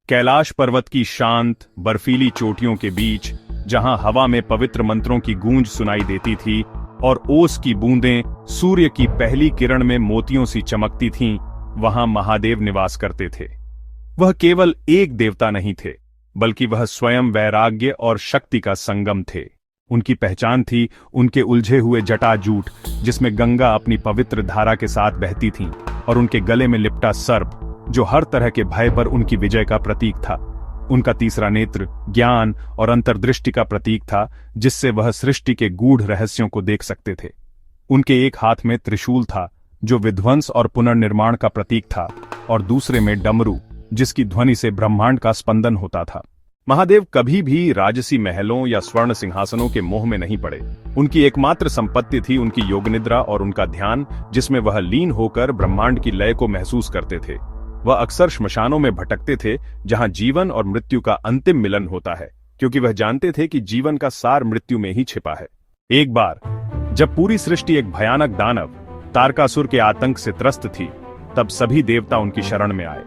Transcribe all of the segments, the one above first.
कैलाश पर्वत की शांत बर्फीली चोटियों के बीच, जहां हवा में पवित्र मंत्रों की गूंज सुनाई देती थी और ओस की बूंदें सूर्य की पहली किरण में मोतियों सी चमकती थीं, वहां महादेव निवास करते थे। वह केवल एक देवता नहीं थे, बल्कि वह स्वयं वैराग्य और शक्ति का संगम थे। उनकी पहचान थी उनके उलझे हुए जटाजूट, जिसमें गंगा अपनी पवित्र धारा के साथ बहती थीं, और उनके गले में लिपटा सर्प, जो हर तरह के भय पर उनकी विजय का प्रतीक था। उनका तीसरा नेत्र ज्ञान और अंतर्दृष्टि का प्रतीक था, जिससे वह सृष्टि के गूढ़ रहस्यों को देख सकते थे। उनके एक हाथ में त्रिशूल था, जो विध्वंस और पुनर्निर्माण का प्रतीक था, और दूसरे में डमरू, जिसकी ध्वनि से ब्रह्मांड का स्पंदन होता था। महादेव कभी भी राजसी महलों या स्वर्ण सिंहासनों के मोह में नहीं पड़े। उनकी एकमात्र संपत्ति थी उनकी योगनिद्रा और उनका ध्यान, जिसमें वह लीन होकर ब्रह्मांड की लय को महसूस करते थे। वह अक्सर श्मशानों में भटकते थे, जहां जीवन और मृत्यु का अंतिम मिलन होता है, क्योंकि वह जानते थे कि जीवन का सार मृत्यु में ही छिपा है। एक बार जब पूरी सृष्टि एक भयानक दानव तारकासुर के आतंक से त्रस्त थी, तब सभी देवता उनकी शरण में आए।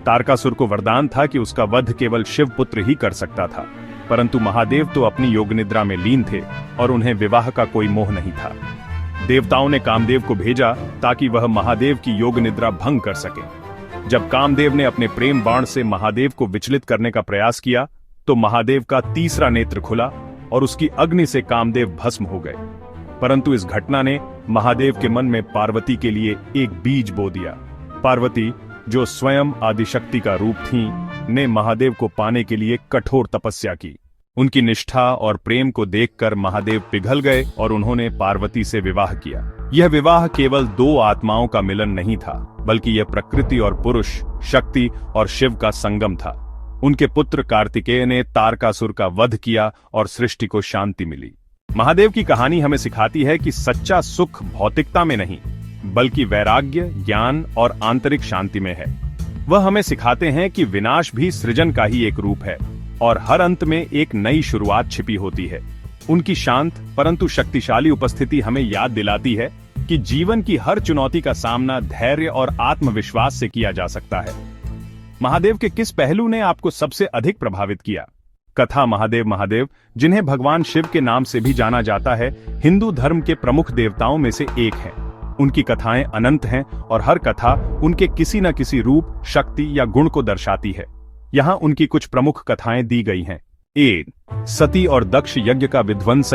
तारकासुर को वरदान था कि उसका वध केवल शिवपुत्र ही कर सकता था, परंतु महादेव तो अपनी योगनिद्रा में लीन थे और उन्हें विवाह का कोई मोह नहीं था। देवताओं ने कामदेव को भेजा ताकि वह महादेव की योगनिद्रा भंग कर सके। जब कामदेव ने अपने प्रेम बाण से महादेव को विचलित करने का प्रयास किया, तो महादेव का तीसरा नेत्र खुला और उसकी अग्नि से कामदेव भस्म हो गए। परंतु इस घटना ने महादेव के मन में पार्वती के लिए एक बीज बो दिया। पार्वती, जो स्वयं आदिशक्ति का रूप थीं, ने महादेव को पाने के लिए कठोर तपस्या की। उनकी निष्ठा और प्रेम को देखकर महादेव पिघल गए और उन्होंने पार्वती से विवाह किया। यह विवाह केवल दो आत्माओं का मिलन नहीं था, बल्कि यह प्रकृति और पुरुष, शक्ति और शिव का संगम था। उनके पुत्र कार्तिकेय ने तारकासुर का वध किया और सृष्टि को शांति मिली। महादेव की कहानी हमें सिखाती है कि सच्चा सुख भौतिकता में नहीं, बल्कि वैराग्य, ज्ञान और आंतरिक शांति में है। वह हमें सिखाते हैं कि विनाश भी सृजन का ही एक रूप है और हर अंत में एक नई शुरुआत छिपी होती है। उनकी शांत परंतु शक्तिशाली उपस्थिति हमें याद दिलाती है कि जीवन की हर चुनौती का सामना धैर्य और आत्मविश्वास से किया जा सकता है। महादेव के किस पहलू ने आपको सबसे अधिक प्रभावित किया? कथा महादेव महादेव, जिन्हें भगवान शिव के नाम से भी जाना जाता है, हिंदू धर्म के प्रमुख देवताओं में से एक है। उनकी कथाएं अनंत हैं और हर कथा उनके किसी न किसी रूप, शक्ति या गुण को दर्शाती है। यहाँ उनकी कुछ प्रमुख कथाएं दी गई हैं। 1. सती और दक्ष यज्ञ का विध्वंस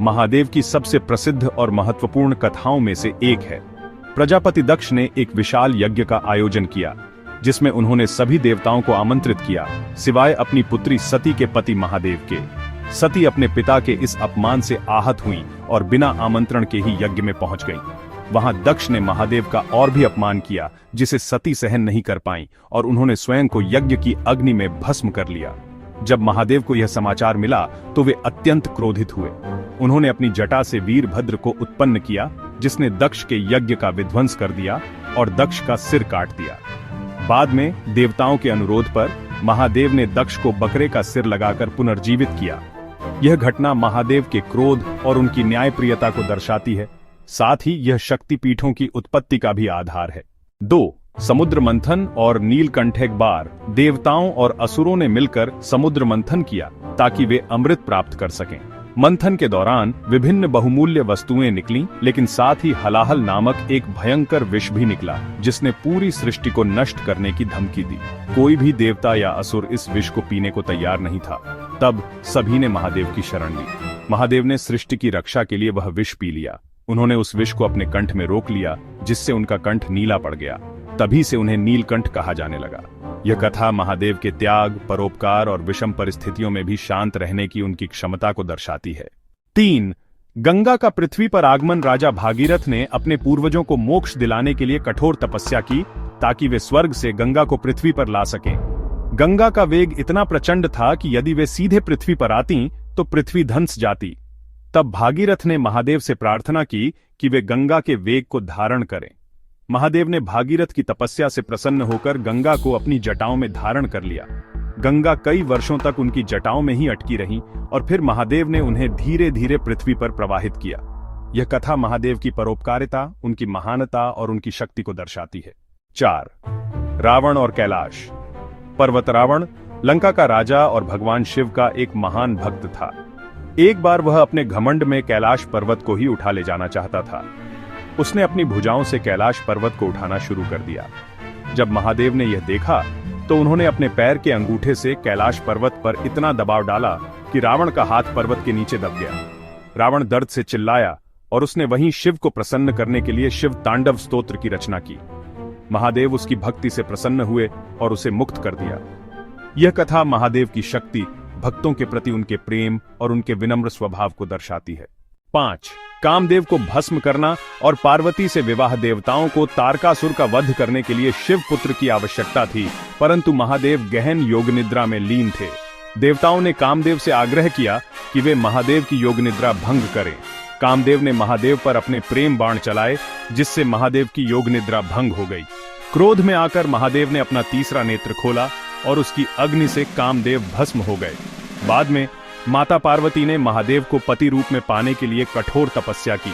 महादेव की सबसे प्रसिद्ध और महत्वपूर्ण कथाओं में से एक है। प्रजापति दक्ष ने एक विशाल यज्ञ का आयोजन किया, जिसमें उन्होंने सभी देवताओं को आमंत्रित किया, सिवाय अपनी पुत्री सती के पति महादेव के। सती अपने पिता के इस अपमान से आहत हुई और बिना आमंत्रण के ही यज्ञ में पहुंच गईं। वहां दक्ष ने महादेव का और भी अपमान किया, जिसे सती सहन नहीं कर पाईं, और उन्होंने स्वयं को यज्ञ की अग्नि में भस्म कर लिया। जब महादेव को यह समाचार मिला तो वे अत्यंत क्रोधित हुए। उन्होंने अपनी जटा से वीरभद्र को उत्पन्न किया, जिसने दक्ष के यज्ञ का विध्वंस कर दिया और दक्ष का सिर काट दिया। बाद में देवताओं के अनुरोध पर महादेव ने दक्ष को बकरे का सिर लगाकर पुनर्जीवित किया। यह घटना महादेव के क्रोध और उनकी न्यायप्रियता को दर्शाती है। साथ ही यह शक्तिपीठों की उत्पत्ति का भी आधार है। 2. समुद्र मंथन और नीलकंठ। एक बार देवताओं और असुरों ने मिलकर समुद्र मंथन किया ताकि वे अमृत प्राप्त कर सकें। मंथन के दौरान विभिन्न बहुमूल्य वस्तुएं निकलीं, लेकिन साथ ही हलाहल नामक एक भयंकर विष भी निकला, जिसने पूरी सृष्टि को नष्ट करने की धमकी दी। कोई भी देवता या असुर इस विष को पीने को तैयार नहीं था। तब सभी ने महादेव की शरण ली। महादेव ने सृष्टि की रक्षा के लिए वह विष पी लिया। उन्होंने उस विष को अपने कंठ में रोक लिया, जिससे उनका कंठ नीला पड़ गया। तभी से उन्हें नीलकंठ कहा जाने लगा। यह कथा महादेव के त्याग, परोपकार और विषम परिस्थितियों में भी शांत रहने की उनकी क्षमता को दर्शाती है। 3. गंगा का पृथ्वी पर आगमन। राजा भागीरथ ने अपने पूर्वजों को मोक्ष दिलाने के लिए कठोर तपस्या की, ताकि वे स्वर्ग से गंगा को पृथ्वी पर ला सकें। गंगा का वेग इतना प्रचंड था कि यदि वे सीधे पृथ्वी पर आती तो पृथ्वी धंस जाती। तब भागीरथ ने महादेव से प्रार्थना की कि वे गंगा के वेग को धारण करें। महादेव ने भागीरथ की तपस्या से प्रसन्न होकर गंगा को अपनी जटाओं में धारण कर लिया। गंगा कई वर्षों तक उनकी जटाओं में ही अटकी रही और फिर महादेव ने उन्हें धीरे धीरे पृथ्वी पर प्रवाहित किया। यह कथा महादेव की परोपकारिता, उनकी महानता और उनकी शक्ति को दर्शाती है। 4. रावण और कैलाश। पर्वत रावण लंका का राजा और भगवान शिव का एक महान भक्त था। एक बार वह अपने घमंड में कैलाश पर्वत को ही उठा ले जाना चाहता था। उसने अपनी भुजाओं से कैलाश पर्वत को उठाना शुरू कर दिया। जब महादेव ने यह देखा तो उन्होंने अपने पैर के अंगूठे से कैलाश पर्वत पर इतना दबाव डाला कि रावण का हाथ पर्वत के नीचे दब गया। रावण दर्द से चिल्लाया और उसने वहीं शिव को प्रसन्न करने के लिए शिव तांडव स्तोत्र की रचना की। महादेव उसकी भक्ति से प्रसन्न हुए और उसे मुक्त कर दिया। यह कथा महादेव की शक्ति, भक्तों के प्रति उनके प्रेम और उनके विनम्र स्वभाव को दर्शाती है। 5. कामदेव को भस्म करना और पार्वती से विवाह। देवताओं को तारकासुर का वध करने के लिए शिव पुत्र की आवश्यकता थी, परंतु महादेव गहन योग निद्रा में लीन थे। देवताओं ने कामदेव से आग्रह किया कि वे महादेव की योग निद्रा भंग करें। कामदेव ने महादेव पर अपने प्रेम बाण चलाए, जिससे महादेव की योग निद्रा भंग हो गई। क्रोध में आकर महादेव ने अपना तीसरा नेत्र खोला और उसकी अग्नि से कामदेव भस्म हो गए। बाद में माता पार्वती ने महादेव को पति रूप में पाने के लिए कठोर तपस्या की।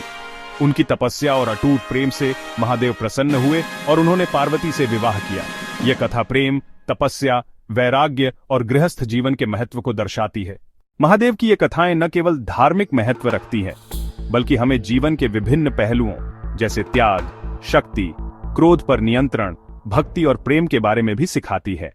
उनकी तपस्या और अटूट प्रेम से महादेव प्रसन्न हुए और उन्होंने पार्वती से विवाह किया। यह कथा प्रेम, तपस्या, वैराग्य और गृहस्थ जीवन के महत्व को दर्शाती है। महादेव की ये कथाएं न केवल धार्मिक महत्व रखती हैं, बल्कि हमें जीवन के विभिन्न पहलुओं जैसे त्याग, शक्ति, क्रोध पर नियंत्रण, भक्ति और प्रेम के बारे में भी सिखाती है।